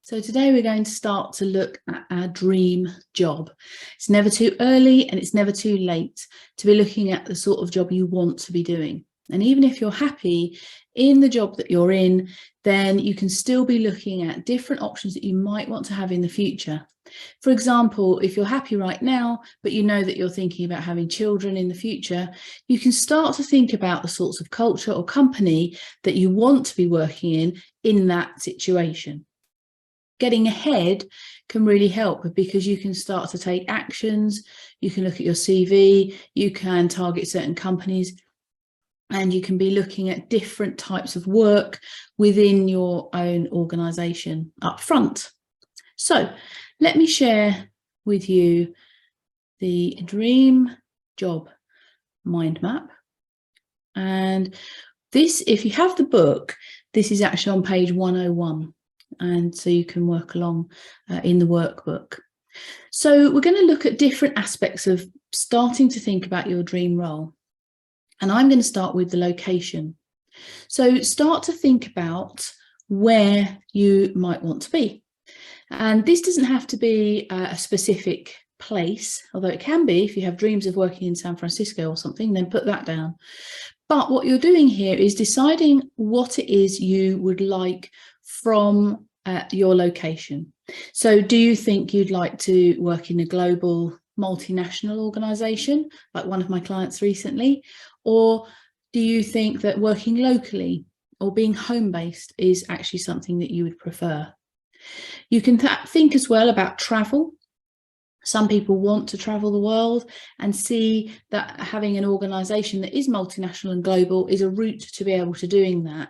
So today we're going to start to look at our dream job. It's never too early and it's never too late to be looking at the sort of job you want to be doing. And even if you're happy in the job that you're in, then you can still be looking at different options that you might want to have in the future. For example, if you're happy right now, but you know that you're thinking about having children in the future, you can start to think about the sorts of culture or company that you want to be working in that situation. Getting ahead can really help because you can start to take actions, you can look at your CV, you can target certain companies, and you can be looking at different types of work within your own organisation up front. So let me share with you the dream job mind map. And this, if you have the book, this is actually on page 101. And so you can work along in the workbook. So we're going to look at different aspects of starting to think about your dream role. And I'm going to start with the location. So start to think about where you might want to be. And this doesn't have to be a specific place, although it can be. If you have dreams of working in San Francisco or something, then put that down. But what you're doing here is deciding what it is you would like from your location. So do you think you'd like to work in a global multinational organization, like one of my clients recently? Or do you think that working locally or being home-based is actually something that you would prefer? You can think as well about travel. Some people want to travel the world and see that having an organisation that is multinational and global is a route to be able to doing that.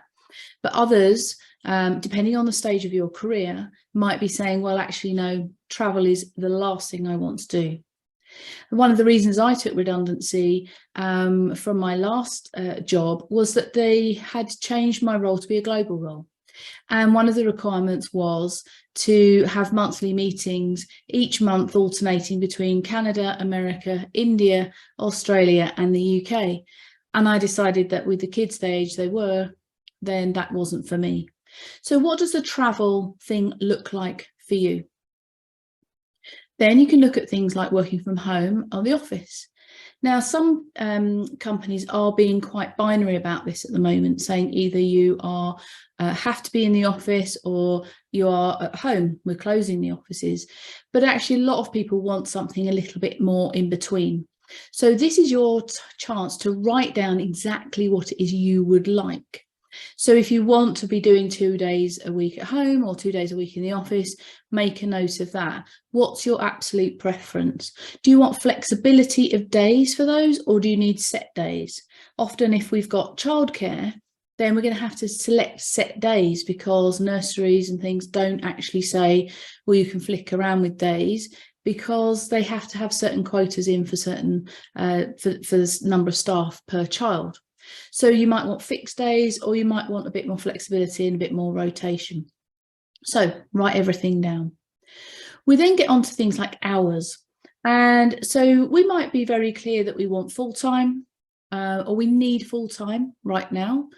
But others, depending on the stage of your career, might be saying, well, actually, no, travel is the last thing I want to do. And one of the reasons I took redundancy from my last job was that they had changed my role to be a global role. And one of the requirements was to have monthly meetings each month alternating between Canada, America, India, Australia and the UK. And I decided that with the kids the age they were, then that wasn't for me. So what does the travel thing look like for you? Then you can look at things like working from home or the office. Now, some companies are being quite binary about this at the moment, saying either you are have to be in the office or you are at home. We're closing the offices. But actually, a lot of people want something a little bit more in between. So this is your chance to write down exactly what it is you would like. So if you want to be doing 2 days a week at home or 2 days a week in the office, make a note of that. What's your absolute preference? Do you want flexibility of days for those, or do you need set days? Often if we've got childcare, then we're going to have to select set days because nurseries and things don't actually say, well, you can flick around with days, because they have to have certain quotas in for certain for the number of staff per child. So you might want fixed days, or you might want a bit more flexibility and a bit more rotation. So write everything down. We then get on to things like hours. And so we might be very clear that we want full-time or we need full-time right now.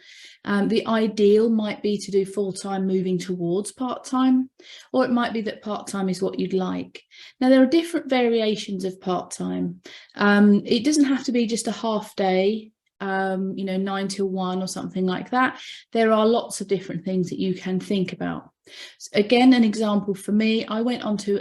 The ideal might be to do full-time moving towards part-time, or it might be that part-time is what you'd like. Now, there are different variations of part-time. It doesn't have to be just a half day, 9 till 1 or something like that. There are lots of different things that you can think about. So again, an example for me, I went on to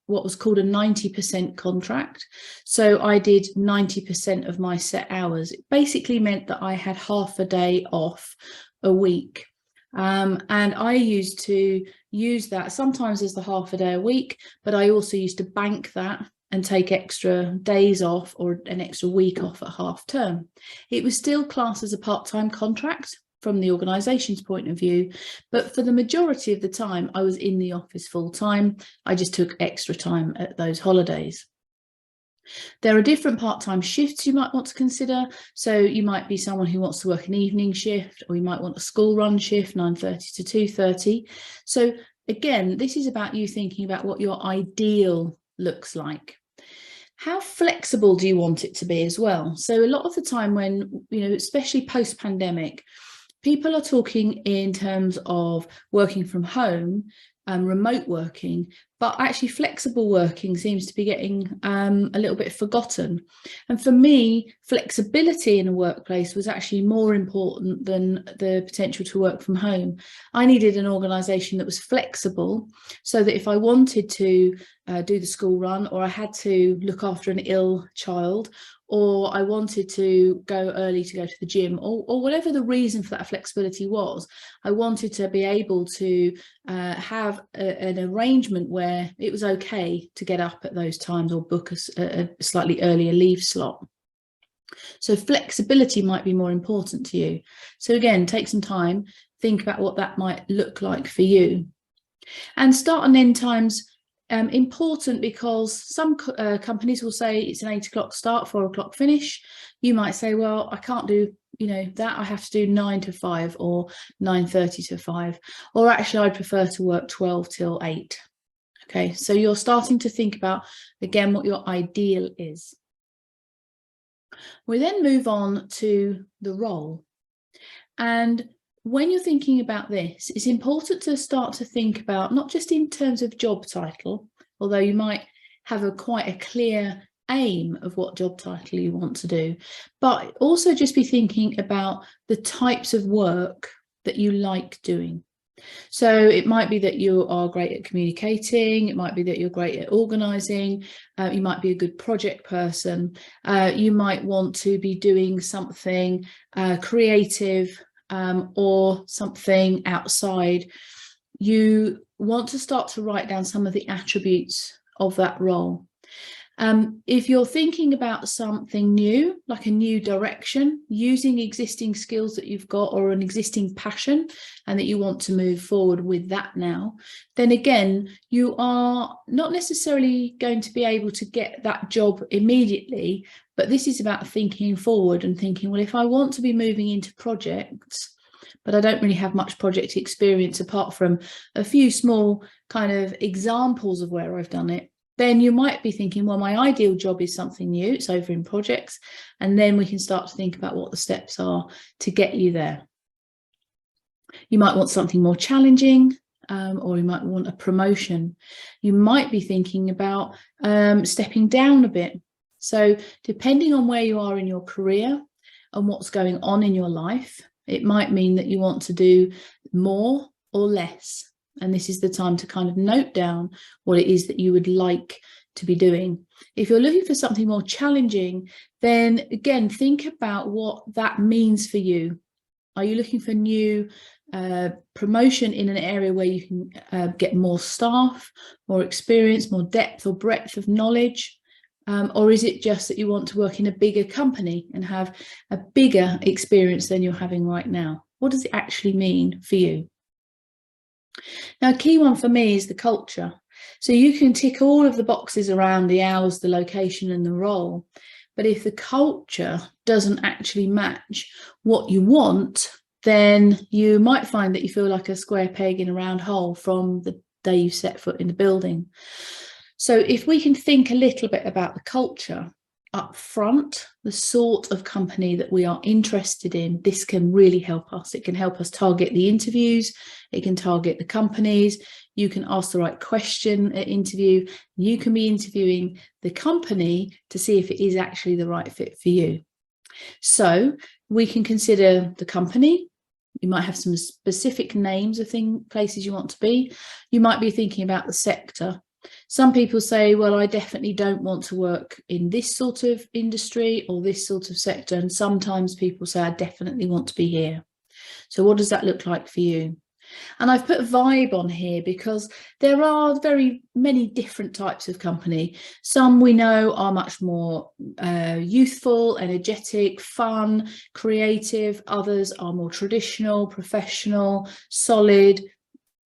what was called a 90% contract. So I did 90% of my set hours. It basically meant that I had half a day off a week. And I used to use that sometimes as the half a day a week, but I also used to bank that and take extra days off or an extra week off at half term. It was still classed as a part-time contract from the organisation's point of view, but for the majority of the time I was in the office full time. I just took extra time at those holidays. There are different part-time shifts you might want to consider. So you might be someone who wants to work an evening shift, or you might want a school run shift, 9:30 to 2:30. So again, this is about you thinking about what your ideal looks like. How flexible do you want it to be as well? So a lot of the time when, especially post-pandemic, people are talking in terms of working from home remote working, but actually flexible working seems to be getting a little bit forgotten. And for me, flexibility in a workplace was actually more important than the potential to work from home. I needed an organisation that was flexible, so that if I wanted to do the school run, or I had to look after an ill child, or I wanted to go early to go to the gym, or whatever the reason for that flexibility was, I wanted to be able to have an arrangement where it was okay to get up at those times or book a slightly earlier leave slot. So flexibility might be more important to you. So again, take some time, think about what that might look like for you. And start and end times. Important because some companies will say it's an 8 o'clock start, 4 o'clock finish. You might say, well, I can't do that. I have to do 9 to 5 or 9:30 to 5, or actually I'd prefer to work 12 till 8. Okay, so you're starting to think about, again, what your ideal is. We then move on to the role. And when you're thinking about this, it's important to start to think about, not just in terms of job title, although you might have quite a clear aim of what job title you want to do, but also just be thinking about the types of work that you like doing. So it might be that you are great at communicating, it might be that you're great at organising, you might be a good project person, you might want to be doing something creative, or something outside. You want to start to write down some of the attributes of that role. If you're thinking about something new, like a new direction, using existing skills that you've got or an existing passion, and that you want to move forward with that now, then again, you are not necessarily going to be able to get that job immediately, but this is about thinking forward and thinking, well, if I want to be moving into projects, but I don't really have much project experience apart from a few small kind of examples of where I've done it, then you might be thinking, well, my ideal job is something new, it's over in projects, and then we can start to think about what the steps are to get you there. You might want something more challenging, or you might want a promotion. You might be thinking about stepping down a bit. So depending on where you are in your career and what's going on in your life, it might mean that you want to do more or less. And this is the time to kind of note down what it is that you would like to be doing. If you're looking for something more challenging, then again, think about what that means for you. Are you looking for new promotion in an area where you can get more staff, more experience, more depth or breadth of knowledge? Or is it just that you want to work in a bigger company and have a bigger experience than you're having right now? What does it actually mean for you? Now, a key one for me is the culture. So you can tick all of the boxes around the hours, the location and the role. But if the culture doesn't actually match what you want, then you might find that you feel like a square peg in a round hole from the day you set foot in the building. So if we can think a little bit about the culture up front, the sort of company that we are interested in, this can really help us. It can help us target the interviews, it can target the companies, you can ask the right question at interview, you can be interviewing the company to see if it is actually the right fit for you. So we can consider the company. You might have some specific names of places you want to be. You might be thinking about the sector. Some people say, well, I definitely don't want to work in this sort of industry or this sort of sector. And sometimes people say, I definitely want to be here. So what does that look like for you? And I've put vibe on here because there are very many different types of company. Some we know are much more youthful, energetic, fun, creative. Others are more traditional, professional, solid.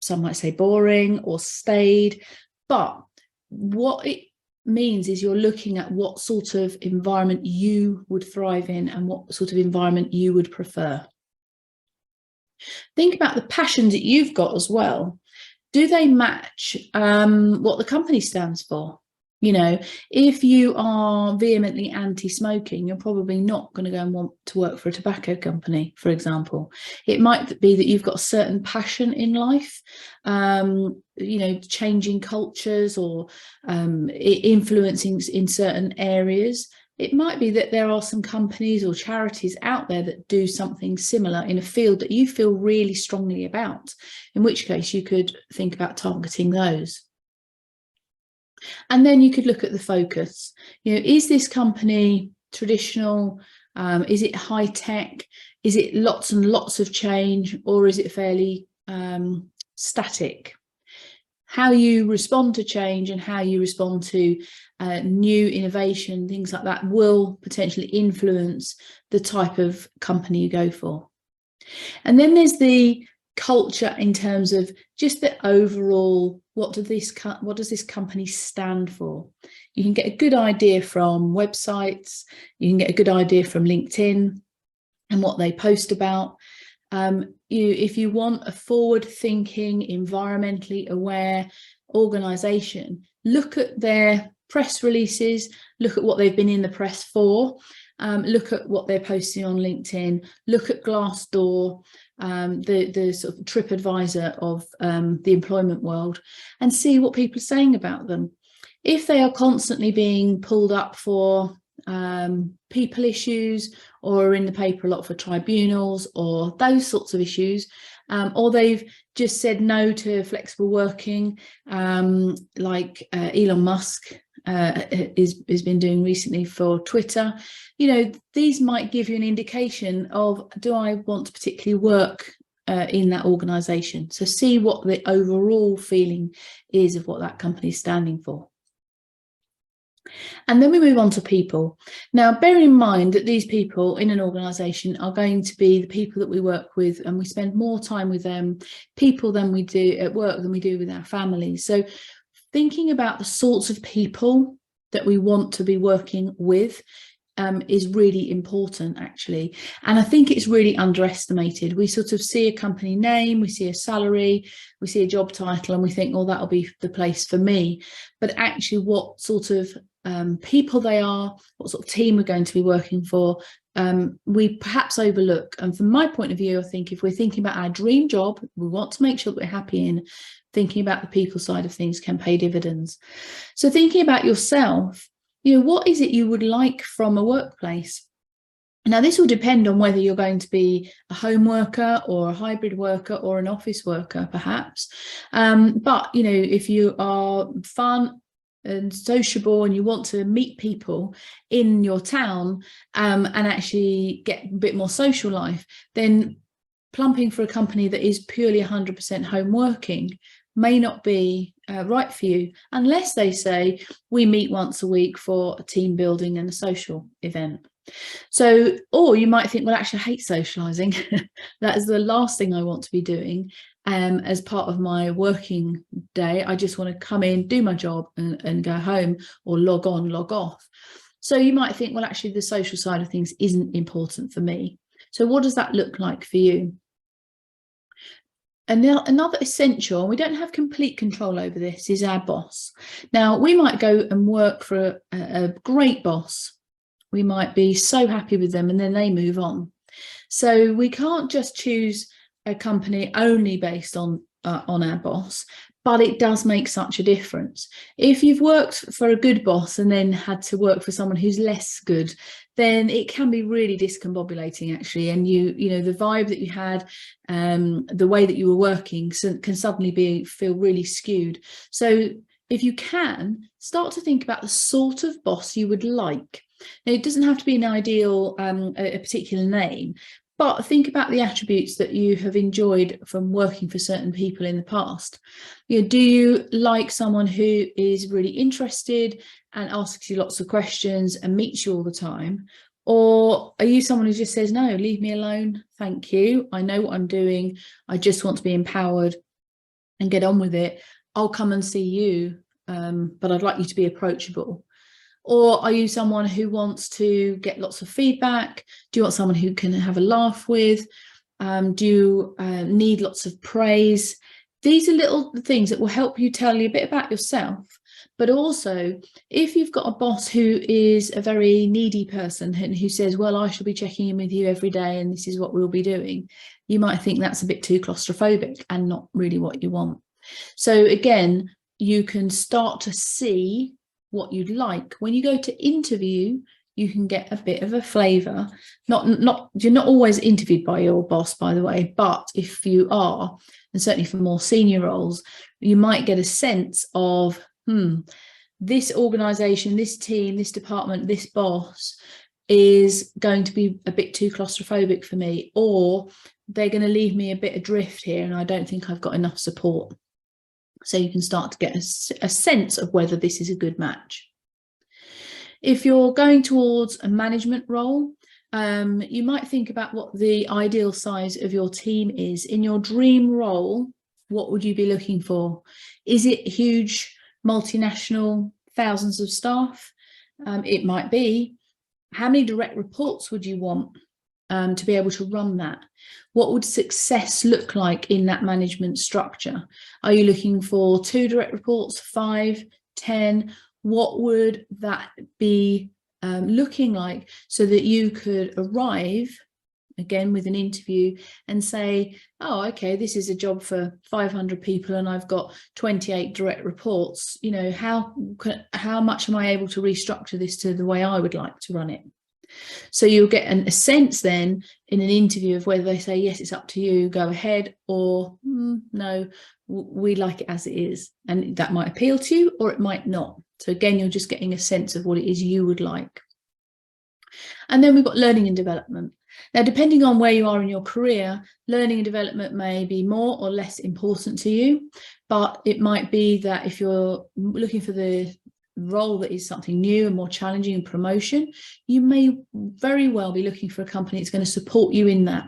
Some might say boring or staid. But what it means is you're looking at what sort of environment you would thrive in and what sort of environment you would prefer. Think about the passions that you've got as well. Do they match what the company stands for? You know, if you are vehemently anti-smoking, you're probably not going to go and want to work for a tobacco company, for example. It might be that you've got a certain passion in life, you know, changing cultures or influencing in certain areas. It might be that there are some companies or charities out there that do something similar in a field that you feel really strongly about, in which case you could think about targeting those. And then you could look at the focus. You know, is this company traditional? Is it high tech? Is it lots and lots of change, or is it fairly static? How you respond to change and how you respond to new innovation, things like that, will potentially influence the type of company you go for. And then there's the culture in terms of just the overall, what does this company stand for? You can get a good idea from websites, you can get a good idea from LinkedIn and what they post about. If you want a forward-thinking, environmentally aware organization, look at their press releases, look at what they've been in the press for, look at what they're posting on LinkedIn, look at Glassdoor, the sort of TripAdvisor of the employment world, and see what people are saying about them. If they are constantly being pulled up for people issues, or are in the paper a lot for tribunals or those sorts of issues, or they've just said no to flexible working, like Elon Musk has been doing recently for Twitter, you know, these might give you an indication of, do I want to particularly work in that organization? So see what the overall feeling is of what that company is standing for. And then we move on to people. Now, bear in mind that these people in an organisation are going to be the people that we work with, and we spend more time with them, people, than we do at work than we do with our families. So thinking about the sorts of people that we want to be working with is really important, actually. And I think it's really underestimated. We sort of see a company name, we see a salary, we see a job title, and we think, oh, that'll be the place for me. But actually what sort of people they are, what sort of team we're going to be working for, we perhaps overlook. And from my point of view, I think if we're thinking about our dream job, we want to make sure that we're happy in, thinking about the people side of things can pay dividends. So thinking about yourself, you know, what is it you would like from a workplace? Now, this will depend on whether you're going to be a home worker or a hybrid worker or an office worker, perhaps. But, you know, if you are fun and sociable and you want to meet people in your town and actually get a bit more social life, then plumping for a company that is purely 100% home working may not be right for you, unless they say we meet once a week for a team building and a social event. So, or you might think, well, actually I hate socializing. That is the last thing I want to be doing as part of my working day. I just want to come in, do my job and go home, or log on, log off. So you might think, well, actually the social side of things isn't important for me. So what does that look like for you? And now another essential, and we don't have complete control over this, is our boss. Now, we might go and work for a great boss. We might be so happy with them and then they move on. So we can't just choose a company only based on our boss, but it does make such a difference. If you've worked for a good boss and then had to work for someone who's less good, then it can be really discombobulating, actually. And you know, the vibe that you had, the way that you were working can suddenly feel really skewed. So if you can, start to think about the sort of boss you would like. Now, it doesn't have to be an ideal, a particular name, but think about the attributes that you have enjoyed from working for certain people in the past. You know, do you like someone who is really interested and asks you lots of questions and meets you all the time? Or are you someone who just says, no, leave me alone, thank you, I know what I'm doing, I just want to be empowered and get on with it, I'll come and see you, but I'd like you to be approachable? Or are you someone who wants to get lots of feedback? Do you want someone who can have a laugh with? Do you need lots of praise? These are little things that will help you tell you a bit about yourself, But also, if you've got a boss who is a very needy person and who says, well, I shall be checking in with you every day and this is what we'll be doing, you might think that's a bit too claustrophobic and not really what you want. So again, you can start to see what you'd like. When you go to interview, you can get a bit of a flavour. You're not always interviewed by your boss, by the way, but if you are, and certainly for more senior roles, you might get a sense of, this organisation, this team, this department, this boss is going to be a bit too claustrophobic for me, or they're going to leave me a bit adrift here and I don't think I've got enough support. So you can start to get a sense of whether this is a good match. If you're going towards a management role, you might think about what the ideal size of your team is. In your dream role, what would you be looking for? Is it huge, multinational, thousands of staff? It might be. How many direct reports would you want to be able to run that? What would success look like in that management structure? Are you looking for 2 direct reports, 5, 10? What would that be looking like so that you could arrive again with an interview and say, oh, okay, this is a job for 500 people and I've got 28 direct reports. You know, how much am I able to restructure this to the way I would like to run it? So you'll get a sense then in an interview of whether they say, yes, it's up to you, go ahead, or no, we like it as it is. And that might appeal to you or it might not. So again, you're just getting a sense of what it is you would like. And then we've got learning and development. Now, depending on where you are in your career, learning and development may be more or less important to you, but it might be that if you're looking for the role that is something new and more challenging and promotion, you may very well be looking for a company that's going to support you in that.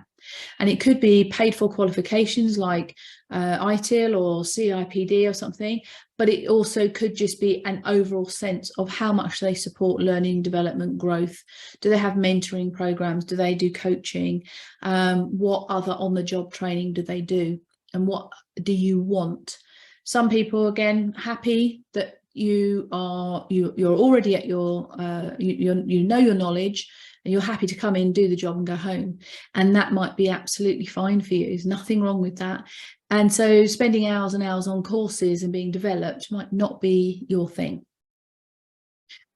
And it could be paid for qualifications like ITIL or CIPD or something, but it also could just be an overall sense of how much they support learning, development, growth. Do they have mentoring programs? Do they do coaching? What other on-the-job training do they do? And what do you want? Some people, again, happy that you're already at your you know your knowledge and you're happy to come in, do the job and go home, and that might be absolutely fine for you. There's nothing wrong with that. And so spending hours and hours on courses and being developed might not be your thing.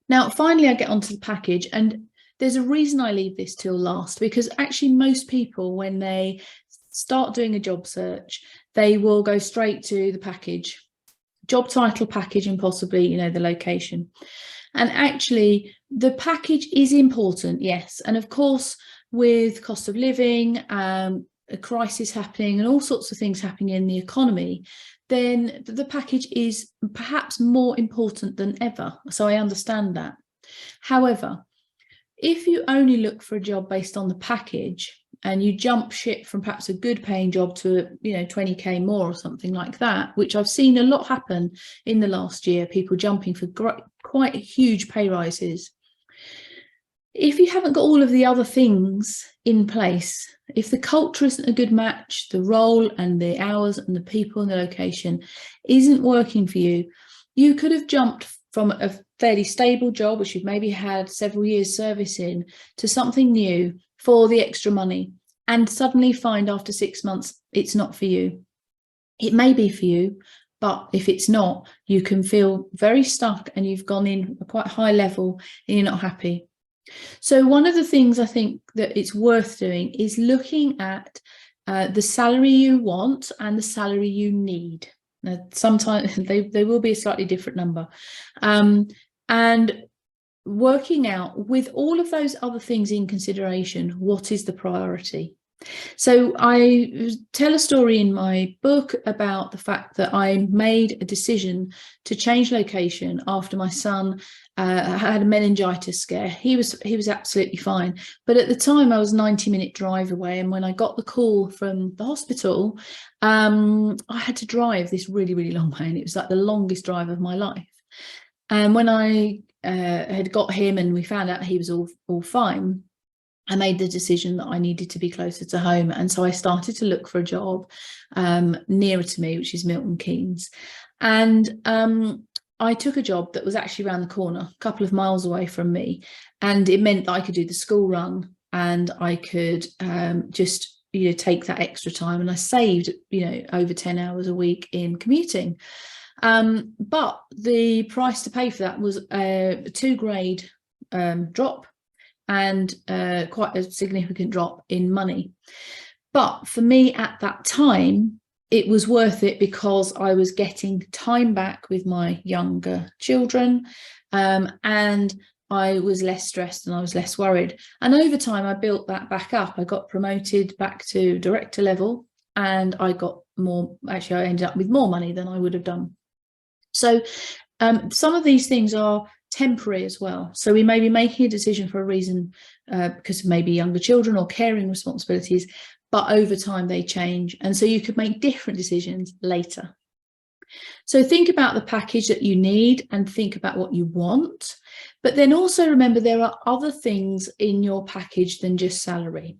Now finally I get onto the package, and there's a reason I leave this till last, because actually most people, when they start doing a job search, they will go straight to the package, job title, package, and possibly, you know, the location. And actually the package is important, yes. And of course, with cost of living, a crisis happening and all sorts of things happening in the economy, then the package is perhaps more important than ever. So I understand that. However, if you only look for a job based on the package and you jump ship from perhaps a good paying job to, you know, 20k more or something like that, which I've seen a lot happen in the last year, people jumping for quite huge pay rises. If you haven't got all of the other things in place, if the culture isn't a good match, the role and the hours and the people and the location isn't working for you, you could have jumped from a fairly stable job, which you've maybe had several years service in, to something new for the extra money, and suddenly find after 6 months it's not for you. It may be for you, but if it's not, you can feel very stuck and you've gone in a quite high level and you're not happy. So one of the things I think that it's worth doing is looking at the salary you want and the salary you need. Now, sometimes they will be a slightly different number, and working out, with all of those other things in consideration, what is the priority. So I tell a story in my book about the fact that I made a decision to change location after my son had a meningitis scare. He was absolutely fine, but at the time I was a 90-minute drive away, and when I got the call from the hospital, I had to drive this really, really long way, and it was like the longest drive of my life. And when I had got him and we found out he was all fine, I made the decision that I needed to be closer to home. And so I started to look for a job nearer to me, which is Milton Keynes. And I took a job that was actually around the corner, a couple of miles away from me, and it meant that I could do the school run and I could just take that extra time, and I saved over 10 hours a week in commuting. But the price to pay for that was a 2-grade drop, and quite a significant drop in money. But for me at that time, it was worth it because I was getting time back with my younger children, and I was less stressed and I was less worried. And over time, I built that back up. I got promoted back to director level, and I got more. Actually, I ended up with more money than I would have done. So some of these things are temporary as well. So we may be making a decision for a reason, because of maybe younger children or caring responsibilities, but over time they change. And so you could make different decisions later. So think about the package that you need and think about what you want. But then also remember, there are other things in your package than just salary.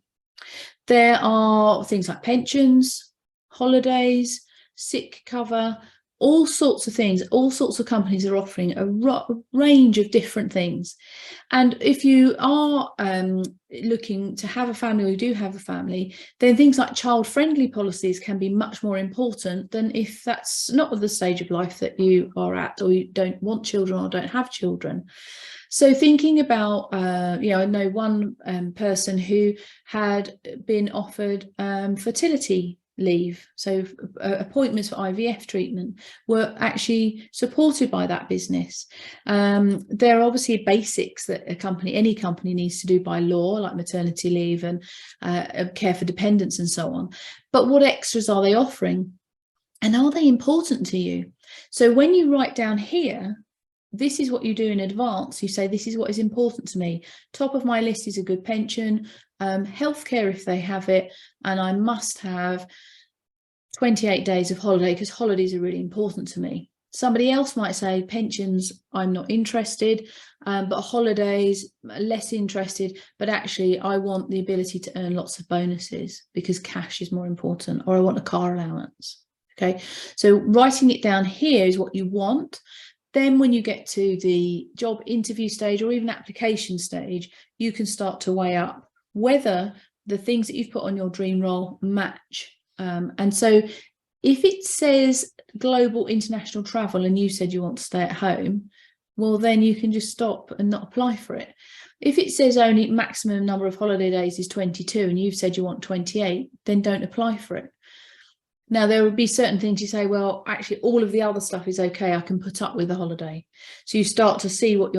There are things like pensions, holidays, sick cover, all sorts of things. All sorts of companies are offering a range of different things. And if you are looking to have a family, or you do have a family, then things like child-friendly policies can be much more important than if that's not the stage of life that you are at, or you don't want children or don't have children. So thinking about, I know one person who had been offered fertility leave. So appointments for IVF treatment were actually supported by that business. There are obviously basics that any company needs to do by law, like maternity leave and care for dependents and so on. But what extras are they offering? And are they important to you? So when you write down here, this is what you do in advance. You say, this is what is important to me. Top of my list is a good pension, healthcare if they have it, and I must have 28 days of holiday because holidays are really important to me. Somebody else might say pensions, I'm not interested, but holidays, less interested, but actually I want the ability to earn lots of bonuses because cash is more important, or I want a car allowance. Okay, so writing it down here is what you want. Then when you get to the job interview stage or even application stage, you can start to weigh up whether the things that you've put on your dream role match. And so if it says global international travel and you said you want to stay at home, well, then you can just stop and not apply for it. If it says only maximum number of holiday days is 22 and you've said you want 28, then don't apply for it. Now, there would be certain things you say, well, actually, all of the other stuff is okay. I can put up with the holiday. So you start to see what